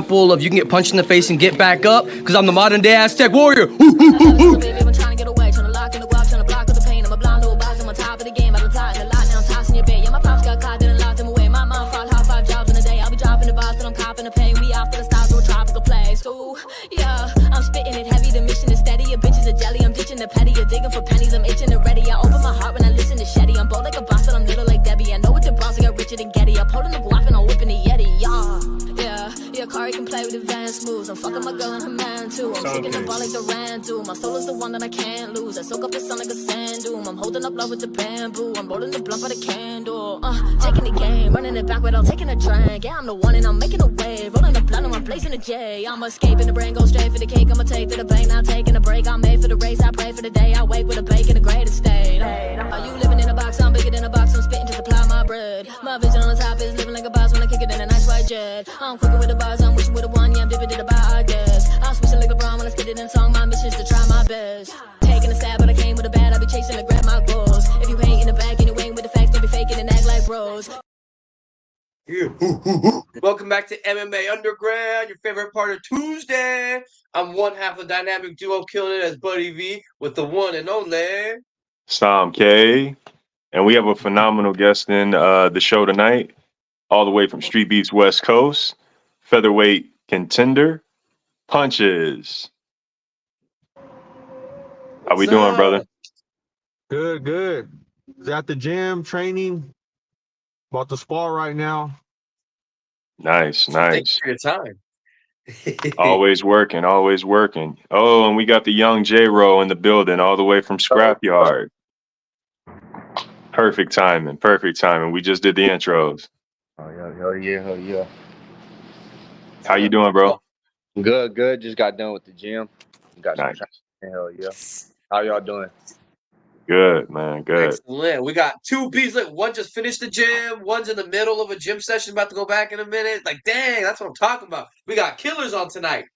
Full of you can get punched in the face and get back up, because I'm the modern day Aztec warrior. Yeah, I'm spitting it heavy, the mission is steady. Your bitch is a jelly, I'm ditching the petty. You're digging for pennies, I'm itching and ready. I open my heart when I listen to Shetty. I'm bold like a boss, but I'm little like Debbie. I know what the bros, I got richer than Getty. I'm holding the guap and I'm whipping the Yeti. Yeah, Kari can play with advanced moves. I'm fucking my girl and her man too. I'm taking the ball like the Randu. My soul is the one that I can't lose. I soak up the sun like a sand dune. I'm holding up love with the bamboo. I'm rolling the blunt by the candle. Taking the game, running it back without taking a drink. Yeah, I'm the one and I'm making a wave. Rolling the blunt and I'm blazing a J. I'm escaping the brain, go straight for the cake. I'ma take to the bank, not taking a break. I'm made for the race, I pray for the day. I wake with a bake in the greatest state. Are you living in a box? I'm bigger than a box. I'm spitting to supply my bread. My vision on the top is living like a boss when I kick it in a nice white jet. I'm quicker with the bars, I'm wishing with a one. Yeah, I'm dipping to the bar, I guess. I'm switching like LeBron when I spit it in song. My mission is to try my best. Taking a stab, but I came with a bat. I be chasing to grab my goals. If you hate in the back and you ain't with the facts, don't be faking and act like bros. Yeah. Welcome back to MMA Underground, your favorite part of Tuesday. I'm one half of the dynamic duo killing it as Buddy V with the one and only Sam K. And we have a phenomenal guest in the show tonight, all the way from StreetBeefs West Coast, featherweight contender, Punches. How we doing, brother? Good. Is at the gym training. About to spar right now. Nice. Thanks for your time. Always working. Oh, and we got the young Jayro in the building, all the way from Scrapyard. Perfect timing. We just did the intros. Oh yeah, hell yeah. How you doing, bro? Good. Just got done with the gym. Got some Nice. training. Hell yeah. How y'all doing? Good, man. Good. Excellent. We got two beats. Like one just finished the gym, one's in the middle of a gym session, about to go back in a minute. Like, dang, that's what I'm talking about. We got killers on tonight.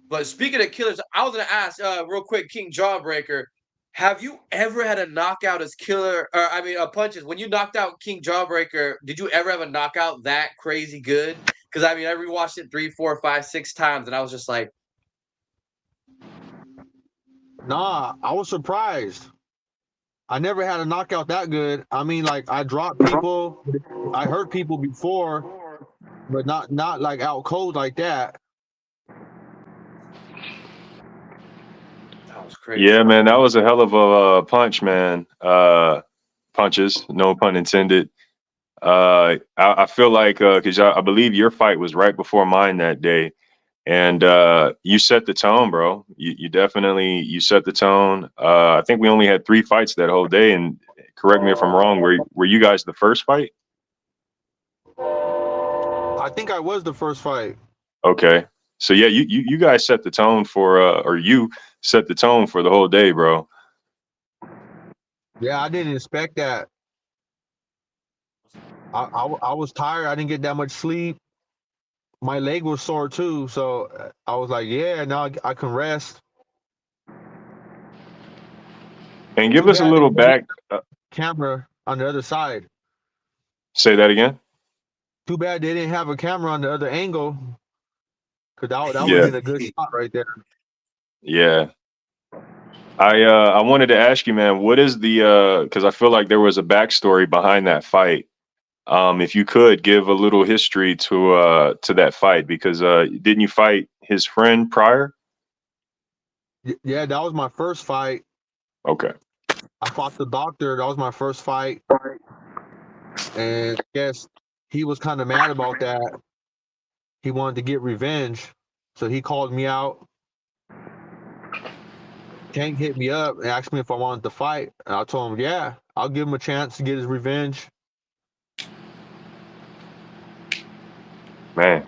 But speaking of killers, I was gonna ask real quick, King Jawbreaker, have you ever had a knockout as killer, or Punches? When you knocked out King Jawbreaker, did you ever have a knockout that crazy good? Because I rewatched it 3, 4, 5, 6 times, and I was just like, Nah, I was surprised. I never had a knockout that good. I dropped people, I hurt people before, but not like out cold like that. that was crazy. Yeah, man, that was a hell of a punch, man. Punches, no pun intended. I feel like because I believe your fight was right before mine that day, and you set the tone, bro. You definitely set the tone. I think we only had 3 fights that whole day, and correct me if I'm wrong. Were you guys the first fight? I think I was the first fight. Okay, so yeah, you guys set the tone for or you set the tone for the whole day, bro. Yeah, I didn't expect that. I was tired. I didn't get that much sleep. My leg was sore too, so I was like, yeah, now I can rest. And give us a little back. Camera on the other side. Say that again. Too bad they didn't have a camera on the other angle, because that would Yeah. have been a good shot right there. Yeah. I wanted to ask you, man, what is the because I feel like there was a backstory behind that fight. If you could give a little history to that fight, because didn't you fight his friend prior? Yeah, that was my first fight. Okay. I fought the doctor. That was my first fight. And I guess he was kind of mad about that. He wanted to get revenge. So he called me out. Tank hit me up and asked me if I wanted to fight. And I told him, yeah, I'll give him a chance to get his revenge. Man.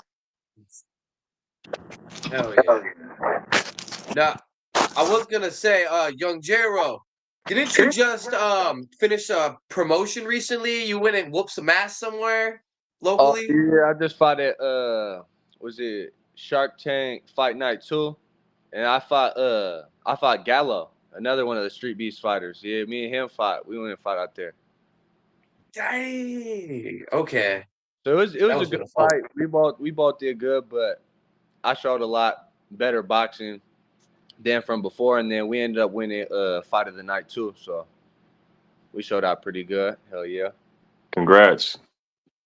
Hell yeah. Now, I was gonna say, young Jayro, didn't you just finish a promotion recently? You went and whooped some ass somewhere locally? Yeah, I just fought at was it Shark Tank Fight Night 2? And I fought Gallo, another one of the StreetBeefs fighters. Yeah, me and him fought. We went and fought out there. Dang. Okay. So it was a was good beautiful. fight. We both did good, but I showed a lot better boxing than from before, and then we ended up winning fight of the night too. So we showed out pretty good. Hell yeah. Congrats.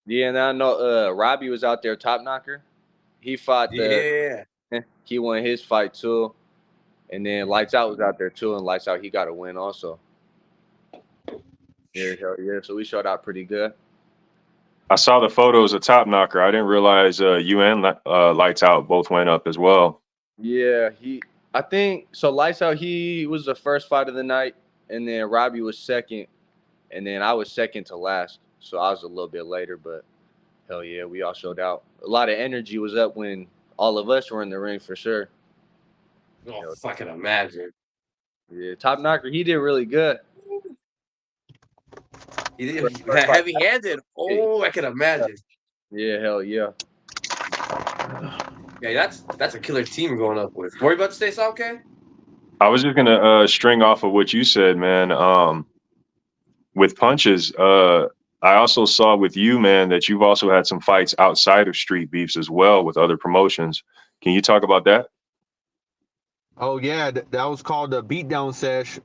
Yeah, and I know Robbie was out there top knocker. He fought Yeah. he won his fight too. And then Lights Out was out there too, and Lights Out he got a win also. Yeah, hell yeah. So we showed out pretty good. I saw the photos of Top Knocker. I didn't realize you and Lights Out both went up as well. Yeah, I think so. Lights Out, he was the first fight of the night, and then Robbie was second, and then I was second to last. So I was a little bit later, but hell yeah, we all showed out. A lot of energy was up when all of us were in the ring for sure. Oh, fucking imagine. Yeah, Top Knocker, he did really good. He that heavy-handed. Oh, I can imagine. Yeah, hell yeah. Yeah, that's a killer team going up with. What are you about to say, Salke? I was just gonna string off of what you said, man. With punches, I also saw with you, man, that you've also had some fights outside of Street Beefs as well with other promotions. Can you talk about that? Oh yeah, that was called the Beatdown Sesh.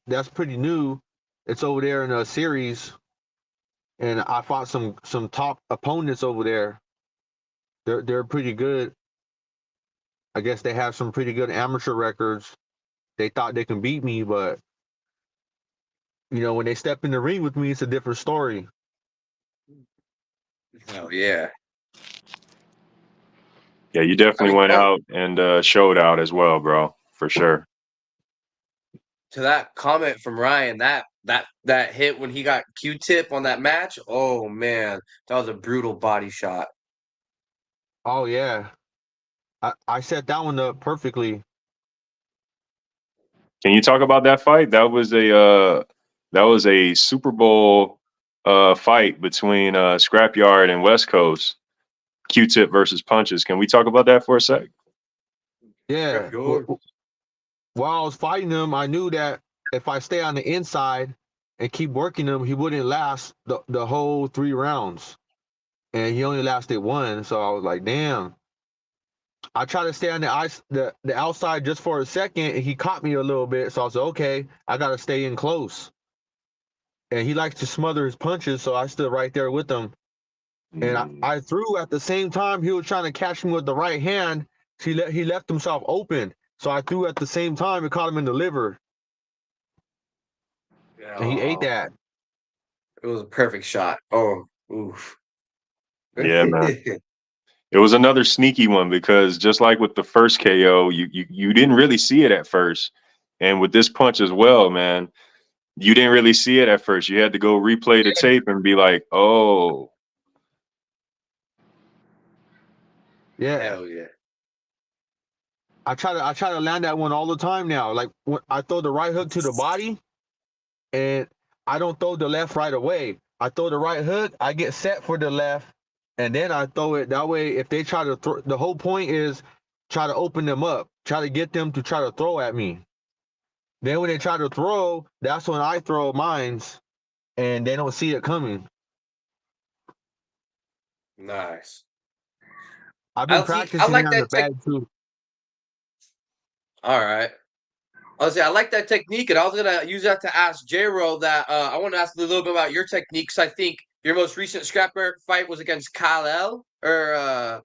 That's pretty new. It's over there in a series, and I fought some top opponents over there. They're pretty good. I guess they have some pretty good amateur records. They thought they can beat me, but when they step in the ring with me, it's a different story. Oh yeah. Yeah, you definitely went out and showed out as well, bro, for sure. To that comment from Ryan, that hit when he got Q-tip on that match. Oh man, that was a brutal body shot. Oh yeah, I set that one up perfectly. Can you talk about that fight? That was a Super Bowl fight between Scrapyard and West Coast. Q-tip versus punches. Can we talk about that for a sec? Yeah. While I was fighting him, I knew that if I stay on the inside and keep working him, he wouldn't last the whole 3 rounds. And he only lasted 1. So I was like, damn. I tried to stay on the outside just for a second, and he caught me a little bit. So I was like, okay, I got to stay in close. And he likes to smother his punches, so I stood right there with him. And I threw at the same time. He was trying to catch me with the right hand. He left himself open. So I threw at the same time and caught him in the liver. And he ate that. It was a perfect shot. Oh, oof. Yeah, man. It was another sneaky one because just like with the first KO, you didn't really see it at first. And with this punch as well, man, you didn't really see it at first. You had to go replay the tape and be like, oh. Yeah. Hell yeah. I try to land that one all the time now. Like when I throw the right hook to the body, and I don't throw the left right away. I throw the right hook, I get set for the left, and then I throw it. That way, if they try to throw, the whole point is try to open them up, try to get them to try to throw at me. Then when they try to throw, that's when I throw mines, and they don't see it coming. Nice. I've been practicing like on that the bag too. All right. I like that technique, and I was gonna use that to ask Jayro that I want to ask a little bit about your techniques. I think your most recent scrapper fight was against Kal-El, or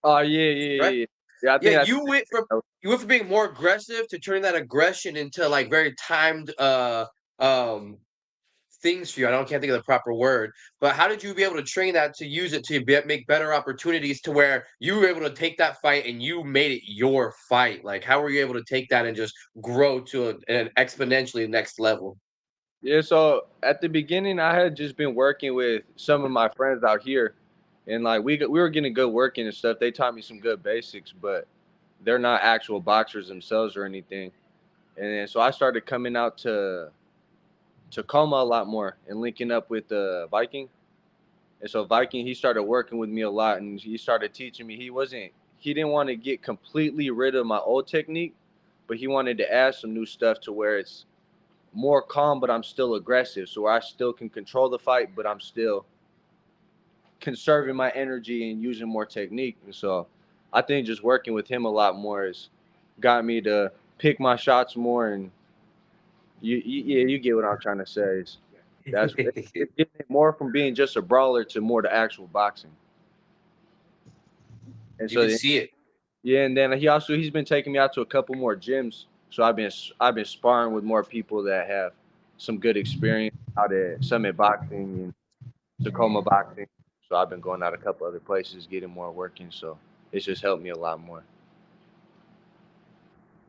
Oh yeah. right? Yeah, I think Yeah, you went from being more aggressive to turning that aggression into like very timed um things for you. Can't think of the proper word, but how did you be able to train that to use it to make better opportunities to where you were able to take that fight and you made it your fight? Like, how were you able to take that and just grow to an exponentially next level? Yeah, so at the beginning, I had just been working with some of my friends out here, and like we were getting good working and stuff. They taught me some good basics, but they're not actual boxers themselves or anything. And then so I started coming out to Tacoma a lot more and linking up with Viking. And so Viking, he started working with me a lot, and he started teaching me. He didn't want to get completely rid of my old technique, but he wanted to add some new stuff to where it's more calm, but I'm still aggressive. So I still can control the fight, but I'm still conserving my energy and using more technique. And so I think just working with him a lot more has got me to pick my shots more. And you get what I'm trying to say. It's getting it more from being just a brawler to more to actual boxing. And You so can see it. yeah, and then he's been taking me out to a couple more gyms. So I've been sparring with more people that have some good experience out at Summit Boxing and Tacoma Boxing. So I've been going out a couple other places, getting more working. So it's just helped me a lot more.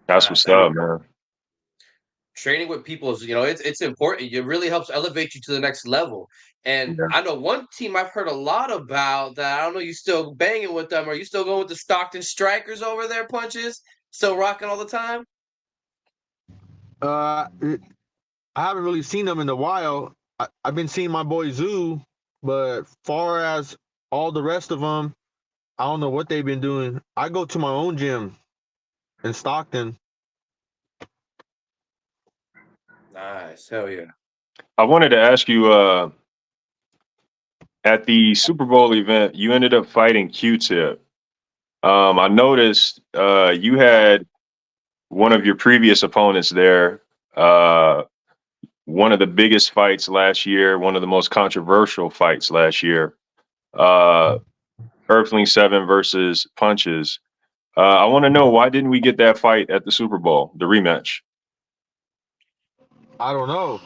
That's what's up, man. Training with people is, it's important. It really helps elevate you to the next level. And Yeah. I know one team I've heard a lot about that. I don't know, you still banging with them? Are you still going with the Stockton Strikers over there, Punches? Still rocking all the time? I haven't really seen them in a while. I've been seeing my boy Zoo, but far as all the rest of them, I don't know what they've been doing. I go to my own gym in Stockton. Nice, hell yeah. I wanted to ask you, at the Super Bowl event, you ended up fighting Q-Tip. I noticed you had one of your previous opponents there, one of the biggest fights last year, one of the most controversial fights last year, Earthling 7 versus Punches. I want to know, why didn't we get that fight at the Super Bowl, the rematch? I don't know.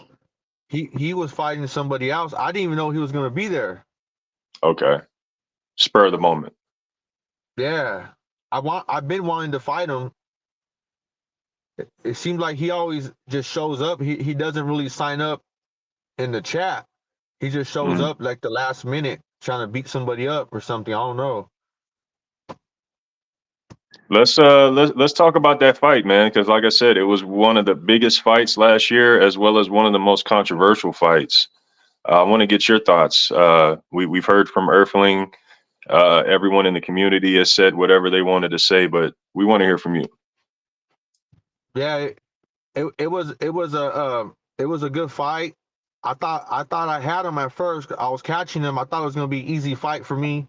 He was fighting somebody else. I didn't even know he was going to be there. Okay. Spur of the moment. Yeah. I've been wanting to fight him. It seems like he always just shows up. He doesn't really sign up in the chat. He just shows Mhm. up like the last minute trying to beat somebody up or something. I don't know. Let's talk about that fight, man, because like I said, it was one of the biggest fights last year, as well as one of the most controversial fights. I want to get your thoughts. We've heard from Earthling. Everyone in the community has said whatever they wanted to say, but we want to hear from you. Yeah, it was a good fight. I thought I had him at first. I was catching him. I thought it was gonna be an easy fight for me,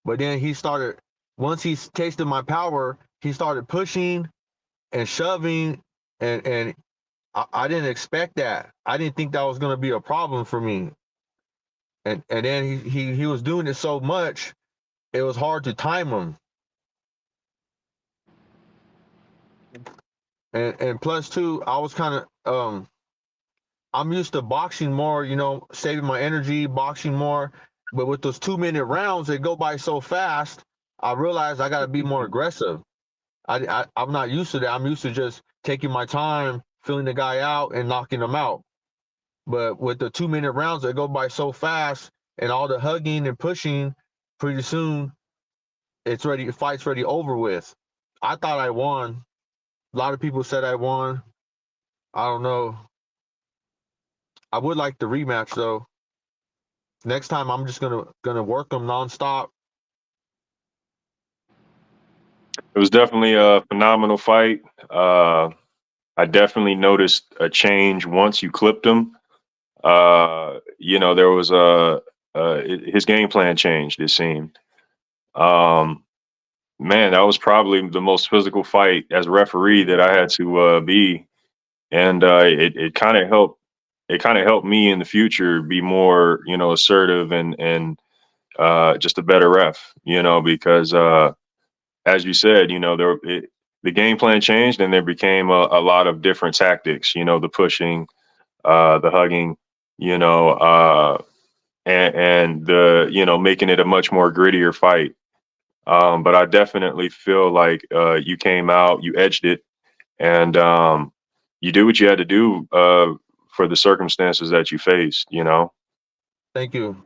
but then he started. Once he tasted my power, he started pushing and shoving, and I didn't expect that. I didn't think that was gonna be a problem for me. And then he was doing it so much, it was hard to time him. And plus two, I was kind of I'm used to boxing more, saving my energy, boxing more. But with those 2 minute rounds, they go by so fast. I realized I got to be more aggressive. I'm not used to that. I'm used to just taking my time, feeling the guy out, and knocking him out. But with the 2 minute rounds, they go by so fast, and all the hugging and pushing, pretty soon it's ready. The fight's ready over with. I thought I won. A lot of people said I won. I don't know. I would like the rematch though. Next time I'm just gonna work them nonstop. It was definitely a phenomenal fight. I definitely noticed a change once you clipped him. There was his game plan changed, it seemed. Man, that was probably the most physical fight as a referee that I had to be, and it kind of helped. It kind of helped me in the future be more, assertive and just a better ref. Because as you said, the game plan changed, and there became a lot of different tactics. The pushing, the hugging, you know, uh, and the making it a much more grittier fight. But I definitely feel like you came out, you edged it, and you did what you had to do for the circumstances that you faced. Thank you.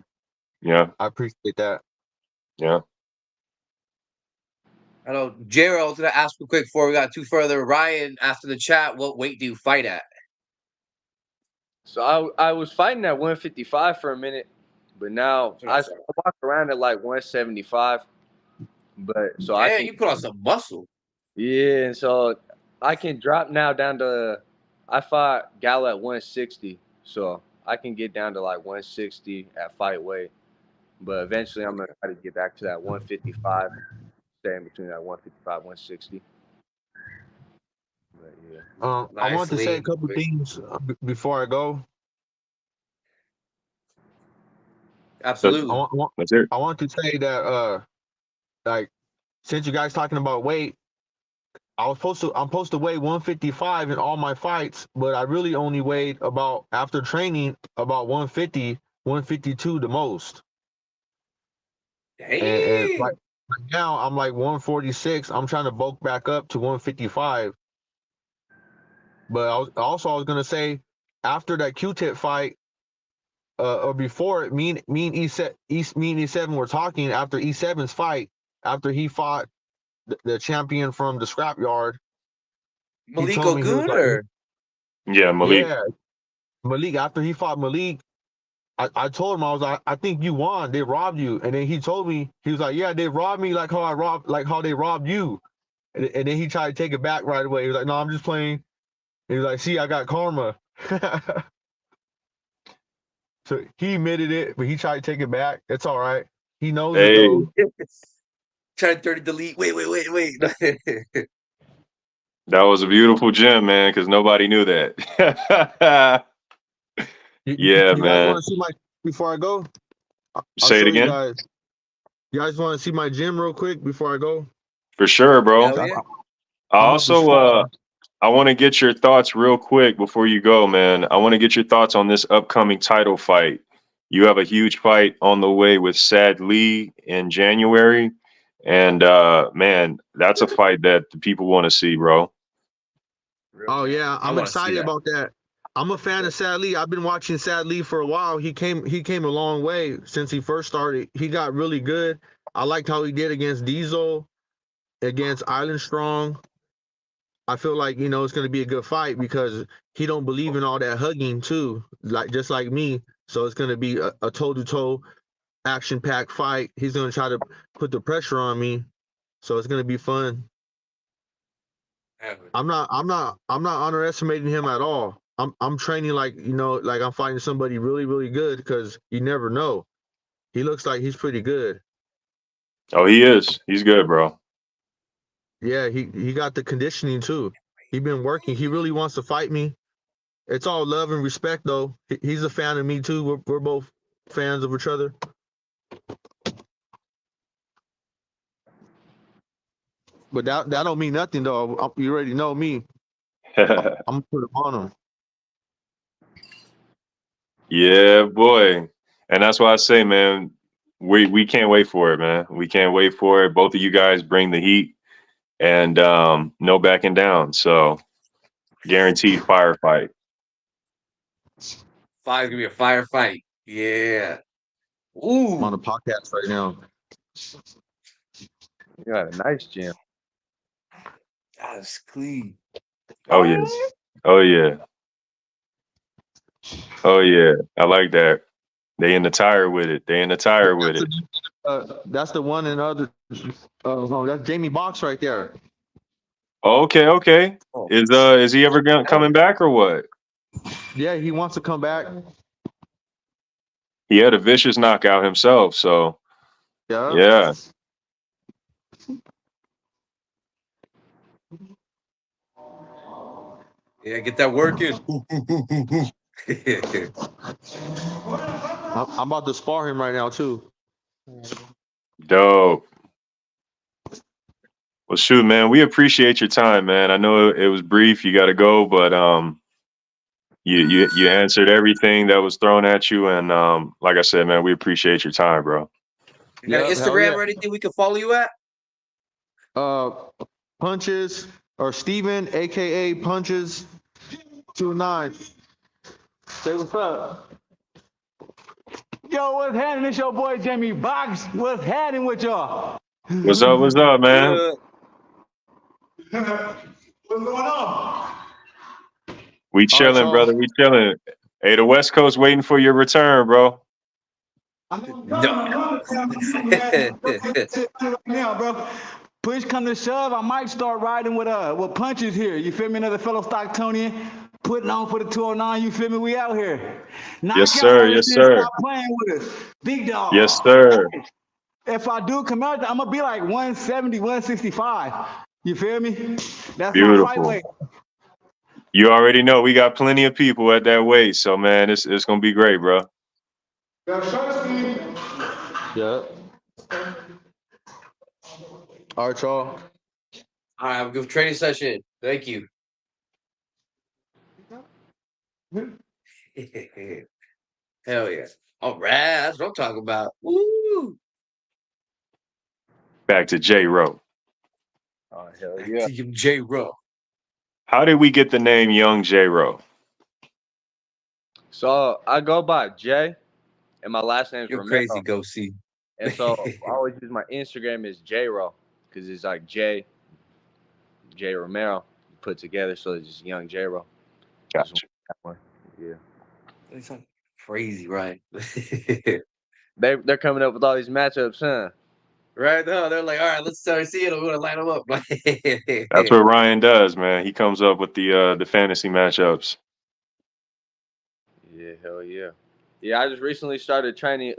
Yeah, I appreciate that. yeah. Hello, Jayro. I was gonna ask real quick before we got too further. Ryan asked in the chat, what weight do you fight at? So I was fighting at 155 for a minute, but now I walk around at like 175. But so I Yeah, can you put on some muscle. yeah, and so I can drop now down to I fought Gallo at 160, so I can get down to like 160 at fight weight. But eventually, I'm gonna try to get back to that 155, stay in between that 155, 160. But yeah. I want to say a Nicely. couple things before I go. Absolutely. Let's hear it. I want to say that like since you guys talking about weight, I'm supposed to weigh 155 in all my fights, but I really only weighed about after training about 150, 152 the most. And Damn. right now I'm like 146. I'm trying to bulk back up to 155. But I was gonna say after that Q-tip fight, or before it, me and E7 were talking after E7's fight, after he fought the champion from the Scrapyard. He Malik told me, he was Ogun like, or Yeah, Malik. yeah, Malik. After he fought Malik, I told him, I was like, I think you won. They robbed you. And then he told me, he was like, yeah, they robbed me like how they robbed you. And then he tried to take it back right away. He was like, no, I'm just playing. He was like, see, I got karma. So he admitted it, but he tried to take it back. It's all right. He knows it Hey, though. trying to 30 delete. Wait. that was a beautiful gem, man, because nobody knew that. Yeah, You guys man. want to see my before I go? I'll Say show it you again. guys. You guys want to see my gym real quick before I go? For sure, bro. Hell yeah. I I'm about to also start. I want to get your thoughts real quick before you go, man. I want to get your thoughts on this upcoming title fight. You have a huge fight on the way with Sad Lee in January. And man, that's a fight that the people want to see, bro. Oh yeah, I I'm want to see excited that. about that. I'm a fan of Sad Lee. I've been watching Sad Lee for a while. He came a long way since he first started. He got really good. I liked how he did against Diesel, against Island Strong. I feel like, it's going to be a good fight because he don't believe in all that hugging too, just like me. So it's going to be a toe-to-toe action-packed fight. He's going to try to put the pressure on me. So it's going to be fun. I'm not underestimating him at all. I'm training like I'm fighting somebody really, really good because you never know. He looks like he's pretty good. Oh, he is. He's good, bro. Yeah, he got the conditioning too. He been working. He really wants to fight me. It's all love and respect though. He's a fan of me too. We're both fans of each other. But that don't mean nothing though. You already know me. I'm gonna put him on him. Yeah, boy. And that's why I say, man, we can't wait for it, man. We can't wait for it. Both of you guys bring the heat and no backing down. So guaranteed firefight. Fire's gonna be a firefight. Yeah. I'm on Ooh. the podcast right now. You got a nice gym. That's clean. Oh yeah. Oh yeah. Oh yeah. I like that. They in the tire with it. They in the tire with it. That's the one and other. No, that's Jamie Box right there. Okay, okay. Oh. Is he ever coming back or what? Yeah, he wants to come back. He had a vicious knockout himself, so Yeah. yeah. Yeah, get that work in. I'm about to spar him right now too. Dope. Well, shoot, man, we appreciate your time, man. I know it was brief. You got to go, but you answered everything that was thrown at you, and like I said, man, we appreciate your time, bro. You got an Instagram or anything we can follow you at? Punches or Steven, aka Punches 29. Say what's up. Yo, what's happening? It's your boy Jamie Box. What's happening with y'all? What's up, man? What's going on? We chilling, so- brother. We chilling. Hey, the West Coast waiting for your return, bro. No. Now, bro. Push come to shove, I might start riding with punches here. You feel me? Another fellow Stocktonian. putting on for the 209. You feel me? We out here. Yes, Knock out sir. on this Yes, shit. sir. Stop playing with us. Big Yes, dog. sir. If I do come out, I'm gonna be like 170, 165. You feel me? That's my fight Beautiful. weight. You already know we got plenty of people at that weight, so man, it's gonna be great, bro. Yeah. All right, y'all. All right, have a good training session. Thank you. Hell yeah. All right, that's what I'm talking about. Woo! Back to Jayro. Oh hell Back yeah. to you, Jayro. How did we get the name Young Jayro? So I go by Jay, and my last name's You're Romero. crazy, go see. And so I always use my Instagram as Jayro because it's like J Romero put together, so it's just Young Jayro. Just Gotcha. that one. Yeah. It's like crazy, right? They're coming up with all these matchups, huh? Right now, they're like, all right, let's start seeing them. We're gonna line them up. That's what Ryan does, man. He comes up with the fantasy matchups. Yeah, hell yeah. Yeah, I just recently started training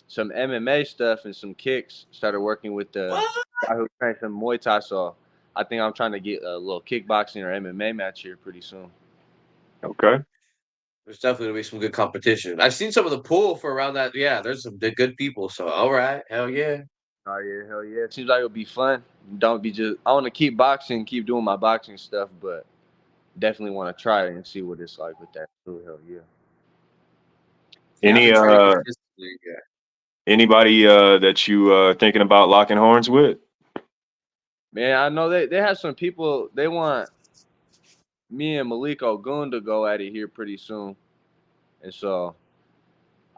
some MMA stuff and some kicks. Started working with the What? guy who trains some Muay Thai, so I think I'm trying to get a little kickboxing or MMA match here pretty soon. Okay. There's definitely gonna be some good competition. I've seen some of the pool for around that. Yeah, there's some good people. So all right, hell yeah. Oh yeah, hell yeah. Seems like it'll be fun. Don't be just I want to keep boxing, keep doing my boxing stuff, but definitely want to try it and see what it's like with that too. Hell yeah. Yeah, I've Any been training consistently. Yeah. anybody that you thinking about locking horns with? Man, I know they have some people they want me and Malik Ogun to go at it here pretty soon. And so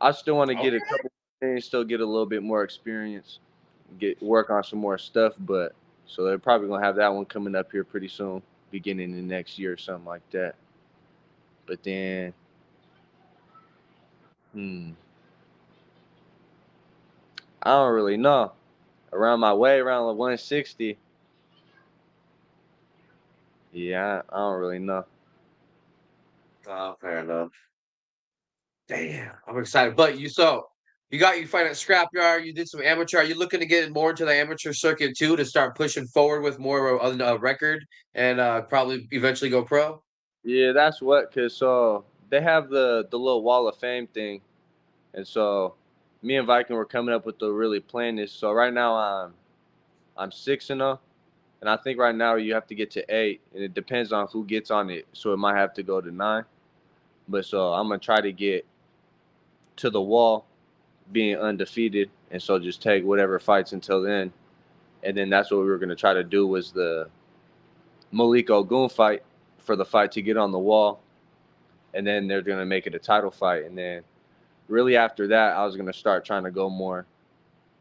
I still want to get Okay. a couple things, still get a little bit more experience, get work on some more stuff, but so they're probably gonna have that one coming up here pretty soon, beginning in next year or something like that. But then I don't really know. Around my way, around like 160. Yeah, I don't really know. Oh, fair enough. Damn, I'm excited. But you got your fight at Scrapyard. You did some amateur. Are you looking to get more into the amateur circuit too to start pushing forward with more of a record and probably eventually go pro? Yeah, that's what, cause so they have the little Wall of Fame thing, and so me and Viking were coming up with the really plan this. So right now I'm 6-0, and I think right now you have to get to 8, and it depends on who gets on it. So it might have to go to 9. But so I'm gonna try to get to the wall, being undefeated, and so just take whatever fights until then. And then that's what we were gonna try to do was the Malik Ogun fight for the fight to get on the wall, and then they're gonna make it a title fight. And then really after that, I was gonna start trying to go more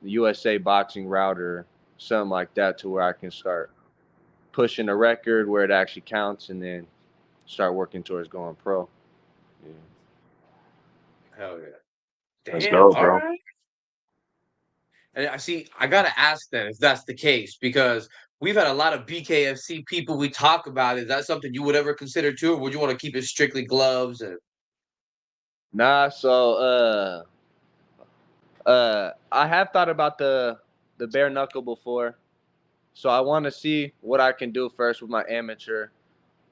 the USA boxing route or something like that to where I can start pushing a record where it actually counts, and then start working towards going pro. Yeah. Hell yeah. Let's Damn. go, All bro. right. And I gotta ask then if that's the case because we've had a lot of BKFC people we talk about. Is that something you would ever consider too, or would you want to keep it strictly gloves and Nah, so I have thought about the bare knuckle before, so I want to see what I can do first with my amateur,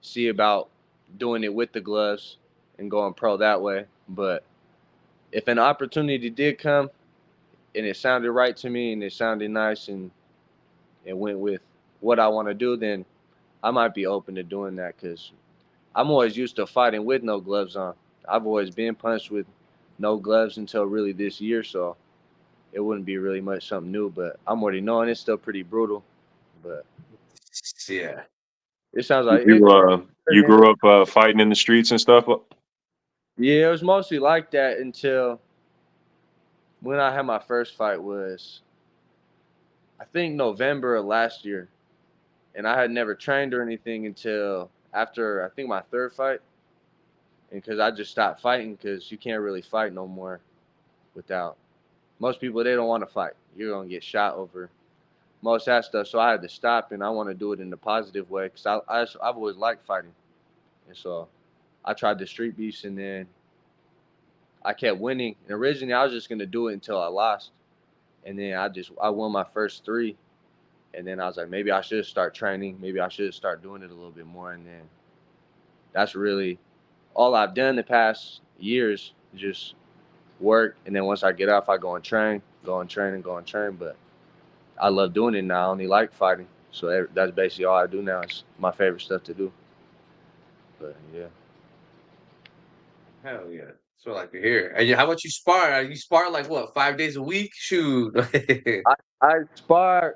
see about doing it with the gloves and going pro that way. But if an opportunity did come and it sounded right to me and it sounded nice and it went with what I want to do, then I might be open to doing that because I'm always used to fighting with no gloves on. I've always been punched with no gloves until really this year, so it wouldn't be really much something new. But I'm already knowing it's still pretty brutal. But yeah? it sounds You like it. you grew up fighting in the streets and stuff. Yeah, it was mostly like that until when I had my first fight was I think November of last year, and I had never trained or anything until after I think my third fight, and because I just stopped fighting because you can't really fight no more without most people they don't want to fight. You're gonna get shot over most of that stuff. So I had to stop, and I want to do it in a positive way because I've always liked fighting. And so I tried the street beefs, and then I kept winning. And originally I was just gonna do it until I lost, and then I won my first three, and then I was like, maybe I should start training. Maybe I should start doing it a little bit more. And then that's really all I've done the past years. Just work, and then once I get off, I go and train, go and train, and go and train. But I love doing it now. I only like fighting, so that's basically all I do now. It's my favorite stuff to do. But yeah. Hell yeah. That's what I like to hear. And how much you spar? You spar like what, 5 days a week? Shoot. I spar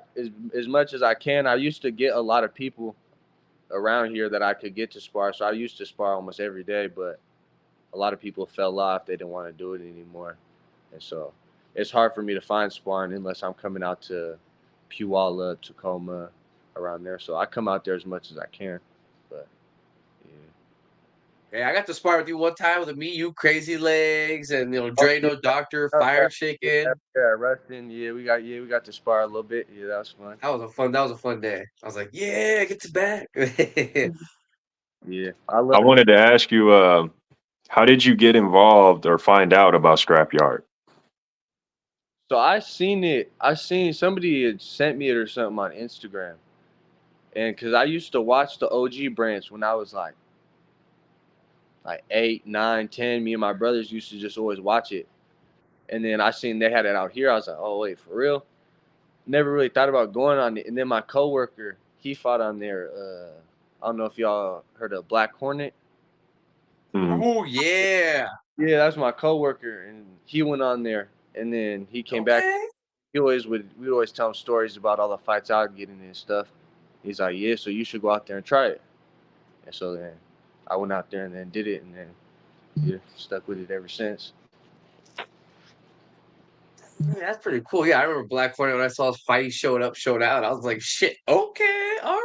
as much as I can. I used to get a lot of people around here that I could get to spar, so I used to spar almost every day. But a lot of people fell off; they didn't want to do it anymore, and so it's hard for me to find sparring unless I'm coming out to Puyallup, Tacoma, around there. So I come out there as much as I can. But yeah. Hey, I got to spar with you one time with me, you Crazy Legs, and Dre No Doctor, Fire Yeah, Chicken. yeah, Rustin. Yeah, we got to spar a little bit. Yeah, that was fun. That was a fun day. I was like, yeah, get to back. Yeah, I love. I wanted to ask you, how did you get involved or find out about Scrapyard? So I seen it. I seen somebody had sent me it or something on Instagram, and because I used to watch the OG branch when I was like 8, 9, 10. Me and my brothers used to just always watch it, and then I seen they had it out here. I was like, oh wait, for real? Never really thought about going on it. And then my coworker, he fought on there. I don't know if y'all heard of Black Hornet. Mhm. Oh yeah. Yeah, that's my coworker, and he went on there, and then he came back. Okay. We'd always tell him stories about all the fights I would get in and stuff. He's like, yeah, so you should go out there and try it. And so then I went out there and then did it, and then yeah, stuck with it ever since. Yeah, that's pretty cool. Yeah, I remember Black Hornet when I saw his fight, he showed out. I was like, shit, okay, all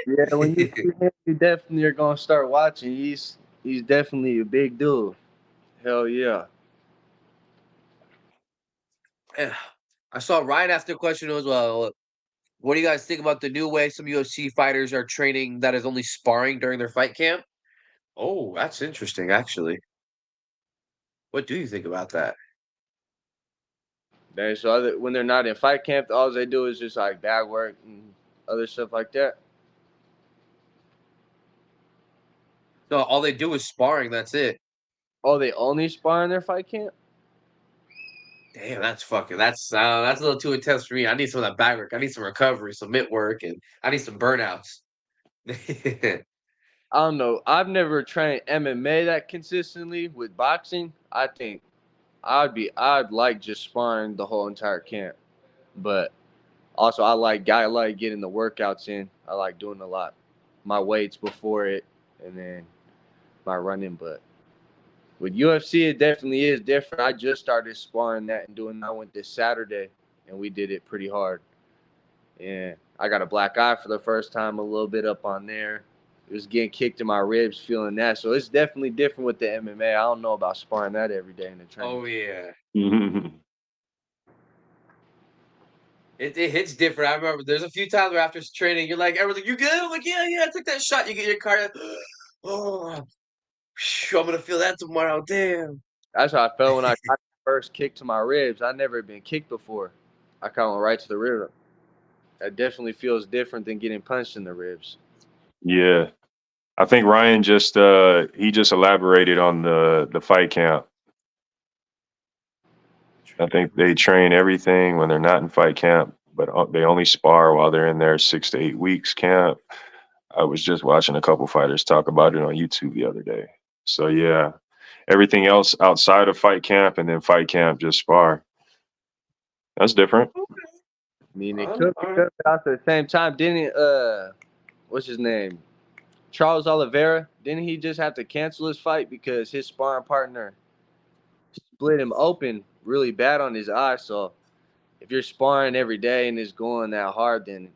Yeah, when you right. see him, you definitely are gonna start watching. He's definitely a big dude. Hell yeah. Yeah. I saw Ryan ask the question as well. What do you guys think about the new way some UFC fighters are training that is only sparring during their fight camp? Oh, that's interesting, actually. What do you think about that? So when they're not in fight camp, all they do is just like bag work and other stuff like that. No, all they do is sparring. That's it. Oh, they only spar in their fight camp? Damn, that's a little too intense for me. I need some of that back work. I need some recovery, some mitt work, and I need some burnouts. I don't know. I've never trained MMA that consistently with boxing. I think I'd like just sparring the whole entire camp. But also I like getting the workouts in. I like doing a lot. My weights before it and then my running, but with UFC it definitely is different. I just started sparring that and doing that. I went this Saturday and we did it pretty hard. And I got a black eye for the first time a little bit up on there. It was getting kicked in my ribs, feeling that. So it's definitely different with the MMA. I don't know about sparring that every day in the training. Oh yeah, Mhm. it hits different. I remember there's a few times where after training, you're like, everyone's like, "You good?" I'm like, "Yeah, yeah." I took that shot. You get your car. Oh, phew, I'm gonna feel that tomorrow. Damn. That's how I felt when I got the first kick to my ribs. I never been kicked before. I kind of went right to the rib. That definitely feels different than getting punched in the ribs. Yeah, I think Ryan just he just elaborated on the fight camp. I think they train everything when they're not in fight camp, but they only spar while they're in their 6 to 8 weeks camp. I was just watching a couple fighters talk about it on YouTube the other day. So yeah, everything else outside of fight camp and then fight camp just spar. That's different. I mean, it could be good, but also at the same time, didn't what's his name? Charles Oliveira, didn't he just have to cancel his fight because his sparring partner split him open really bad on his eye? So if you're sparring every day and it's going that hard, then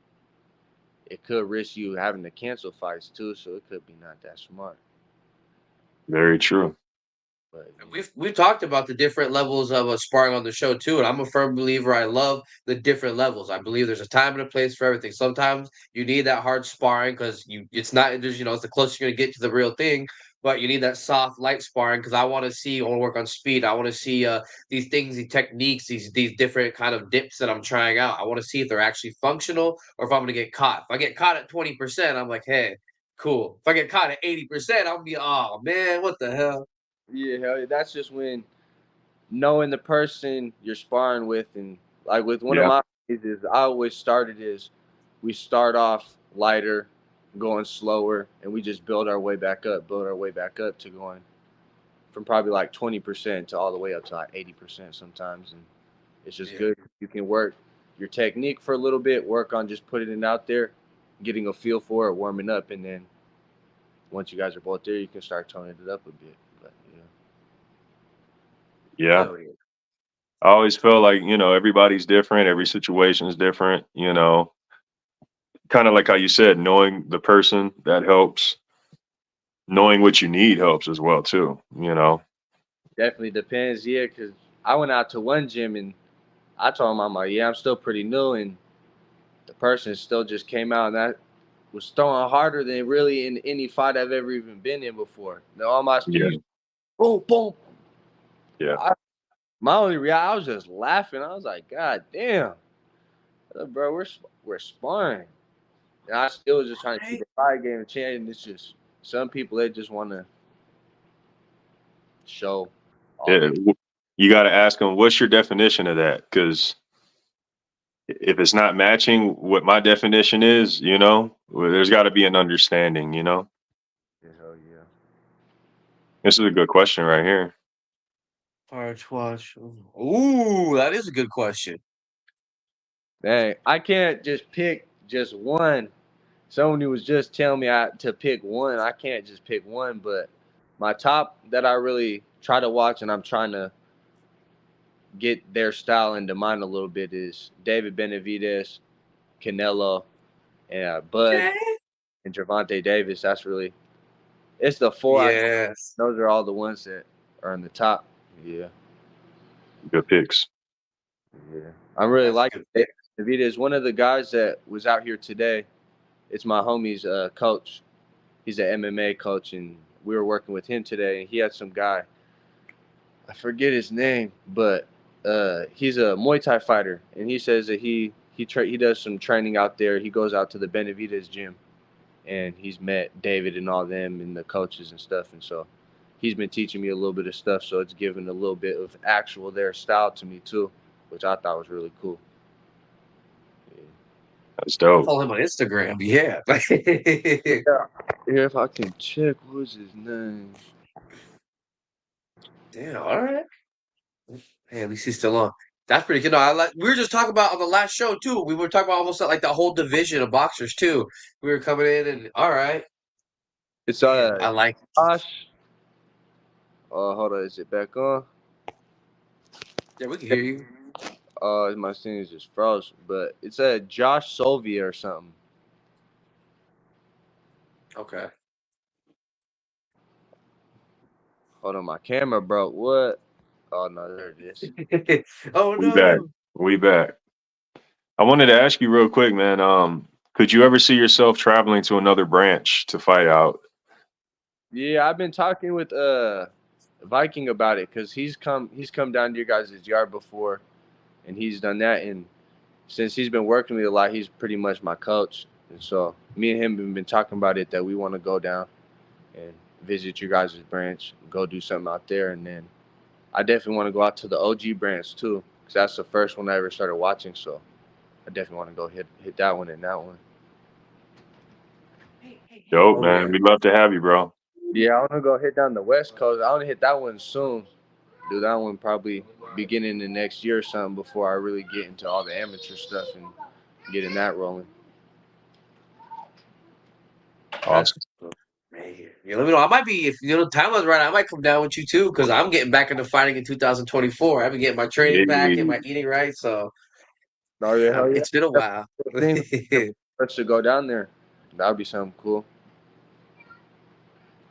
it could risk you having to cancel fights too. So it could be not that smart. Very true. But We've talked about the different levels of sparring on the show too, and I'm a firm believer. I love the different levels. I believe there's a time and a place for everything. Sometimes you need that hard sparring because it's not just it's the closest you're gonna get to the real thing. But you need that soft, light sparring because I want to work on speed. I want to see these things, these techniques, these different kind of dips that I'm trying out. I want to see if they're actually functional or if I'm gonna get caught. If I get caught at 20%, I'm like, hey, cool. If I get caught at 80%, I'll be, oh man, what the hell? yeah, hell yeah, that's just when knowing the person you're sparring with, and like with one of Yeah. my phases, I always started is we start off lighter, going slower, and we just build our way back up to going from probably like 20% to all the way up to like 80% sometimes, and it's just good. You can work your technique for a little bit, work on just putting it out there, getting a feel for it, warming up, and then once you guys are both there, you can start toning it up a bit. But Yeah. Hell yeah. I always felt like, everybody's different, every situation is different, kind of like how you said, knowing the person that helps, knowing what you need helps as well too. definitely depends, yeah. Because I went out to one gym and I told him, I'm like, yeah, I'm still pretty new, and the person still just came out and that was throwing harder than really in any fight I've ever even been in before. Now all my Yeah. speed, boom, boom. Yeah. My only reaction, I was just laughing. I was like, God damn, bro, we're sparring. And I still was just trying to keep the fight game change. And it's just some people they just want to show all Yeah. they. You got to ask them, what's your definition of that? Because if it's not matching what my definition is, well, there's got to be an understanding. Hell yeah. This is a good question right here. First watch. Ooh, that is a good question. Dang, I can't just pick just one. Someone who was just telling me to pick one. I can't just pick one, but my top that I really try to watch and I'm trying to get their style into mine a little bit is David Benavidez, Canelo, and Bud Okay. and Gervonta Davis. That's really it's the four. Yes. Those are all the ones that are in the top. Yeah, Good picks. yeah. I'm really That's a liking good David pick. Benavidez. One of the guys that was out here today. It's my homie's coach. He's an MMA coach, and we were working with him today. And he had some guy. I forget his name, but he's a Muay Thai fighter, and he says that he does some training out there. He goes out to the Benavidez gym, and he's met David and all them and the coaches and stuff. And so he's been teaching me a little bit of stuff. So it's given a little bit of actual their style to me too, which I thought was really cool. Yeah. That's I dope. follow him on Instagram. Yeah. Here, if I can check, what was his name? Damn. All right. Hey, at least he's still on. That's pretty good. No, we were just talking about on the last show too. We were talking about almost like the whole division of boxers too. We were coming in and all right. It's Damn, I like it. Josh. Hold on, is it back on? Yeah, we can hear you. My screen is just frozen, but it's a Josh Sylvia or something. Okay. Hold on, my camera broke. What? Oh no, there it is. Oh We back. no. We back. I wanted to ask you real quick, man. Could you ever see yourself traveling to another branch to fight out? Yeah, I've been talking with Viking about it because he's come down to your guys' yard before, and he's done that. And since he's been working with me a lot, he's pretty much my coach. And so me and him have been talking about it that we want to go down and visit your guys' branch, go do something out there, and then I definitely want to go out to the OG branch too, because that's the first one I ever started watching. So I definitely want to go hit that one and that one. Dope, Oh yeah. man. We'd love to have you, bro. Yeah, I want to go hit down the West Coast. I want to hit that one soon. Do that one probably beginning the next year or something before I really get into all the amateur stuff and getting that rolling. That's Awesome. man. Yeah, let me know. I might be if time was right. I might come down with you too because I'm getting back into fighting in 2024. I've been getting my training back and Hey, my eating right. So Oh yeah, hell yeah. it's been a while. Thing let's to go down there. That would be something cool.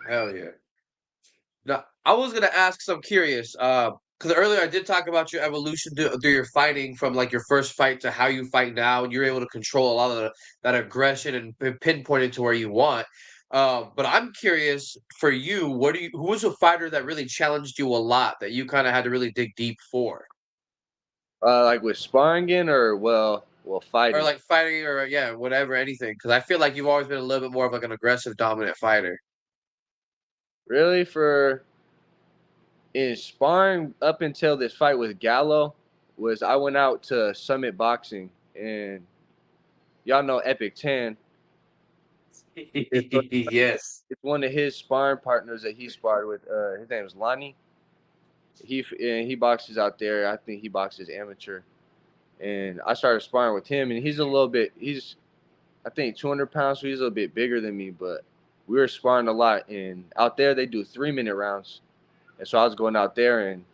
Hell yeah. Now, I was gonna ask, 'cause I'm curious, because earlier I did talk about your evolution through your fighting from like your first fight to how you fight now, and you're able to control a lot of that aggression and pinpoint it to where you want. But I'm curious for you, who was a fighter that really challenged you a lot that you kind of had to really dig deep for, Like with sparring or well or fighting. like fighting, or yeah, whatever, anything? Because I feel like you've always been a little bit more of like an aggressive, dominant fighter. Really, for in sparring up until this fight with Gallo, was I went out to Summit Boxing, and y'all know Epic 10. It's, Yes. it's one of his sparring partners that he sparred with. His name is Lonnie. He boxes out there. I think he boxes amateur. And I started sparring with him, and he's I think 200 pounds, so he's a little bit bigger than me, but we were sparring a lot. And out there, they do 3-minute rounds. And so I was going out there, and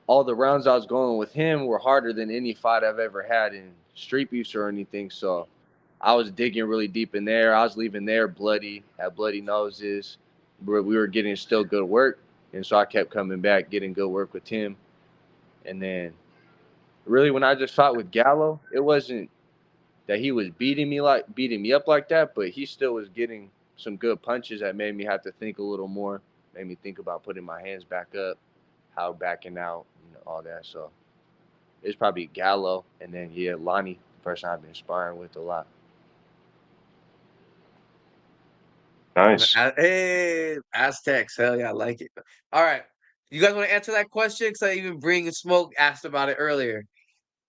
all the rounds I was going with him were harder than any fight I've ever had in StreetBeefs or anything. So I was digging really deep in there. I was leaving there bloody, had bloody noses, but we were getting still good work. And so I kept coming back, getting good work with him. And then really when I just fought with Gallo, it wasn't that he was beating me up like that, but he still was getting some good punches that made me have to think a little more, made me think about putting my hands back up, how backing out, all that. So it's probably Gallo, and then yeah, Lonnie, the person I've been sparring with a lot. Nice. Hey, Aztecs. Hell yeah, I like it. All right. You guys want to answer that question? Because I even Bring Smoke asked about it earlier.